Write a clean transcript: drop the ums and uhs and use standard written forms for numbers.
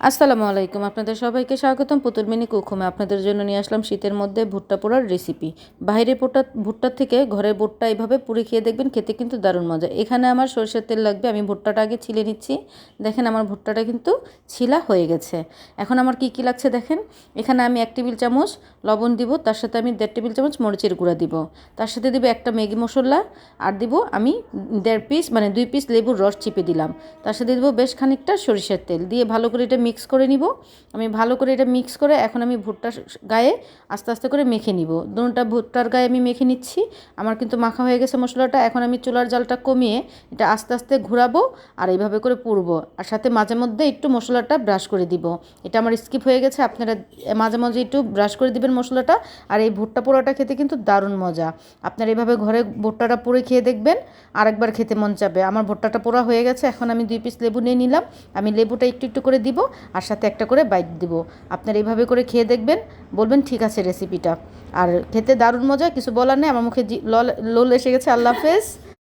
আসসালামু আলাইকুম, আপনাদের সবাইকে স্বাগতম। পুতুল মিনি কুকুমে আপনাদের জন্য নিয়ে আসলাম শীতের মধ্যে ভুট্টা পোড়ার রেসিপি। বাইরে ভুট্টার থেকে ঘরে ভুট্টা এইভাবে পুড়ে খেয়ে দেখবেন, খেতে কিন্তু দারুণ মজা। এখানে আমার সরষের তেল লাগবে। আমি ভুট্টাটা আগে ছিলে নিচ্ছি। দেখেন আমার ভুট্টাটা কিন্তু ছিলা হয়ে গেছে। এখন আমার কি কি লাগছে দেখেন। এখানে আমি 1 টেবিল চামচ লবণ দিব, তার সাথে আমি 1.5 টেবিল চামচ মরিচের গুঁড়া দিব, তার সাথে দিব একটা ম্যাগি মশলা, আর দিব আমি 1.5 পিস মানে 2 পিস লেবুর রস চিপে দিলাম, তার সাথে দেবো বেশ খানিকটা সরিষার তেল দিয়ে ভালো করে এটা মিক্স করে নিব। আমি ভালো করে এটা মিক্স করে এখন আমি ভুট্টার গায়ে আস্তে আস্তে করে মেখে নিব। দুটোটা ভুট্টার গায়ে আমি মেখে নিচ্ছি। আমার কিন্তু মাখা হয়ে গেছে মশলাটা। এখন আমি চুলার জালটা কমিয়ে এটা আস্তে আস্তে ঘোরাবো আর এইভাবে করে পুড়বো, আর সাথে মাঝে মধ্যে একটু মশলাটা ব্রাশ করে দিব। এটা আমার স্কিপ হয়ে গেছে, আপনারা মাঝে মাঝে একটু ব্রাশ করে দিবেন মশলাটা। আর এই ভুট্টা পোড়াটা খেতে কিন্তু দারুণ মজা। আপনারা এইভাবে ঘরে ভুট্টাটা পুড়ে খেয়ে দেখবেন, আরেকবার খেতে মন চাবে। আমার ভুট্টাটা পোড়া হয়ে গেছে। এখন আমি 2 পিস লেবু নিয়ে নিলাম। আমি লেবুটা একটু একটু করে দিব আর সাথে একটা করে বাইট দিব। আপনারা এইভাবে করে খেয়ে দেখবেন, বলবেন ঠিক আছে রেসিপিটা। আর খেতে দারুণ মজা, কিছু বলার নেই। আমার মুখে লোল এসে গেছে। আল্লাহ হাফেজ।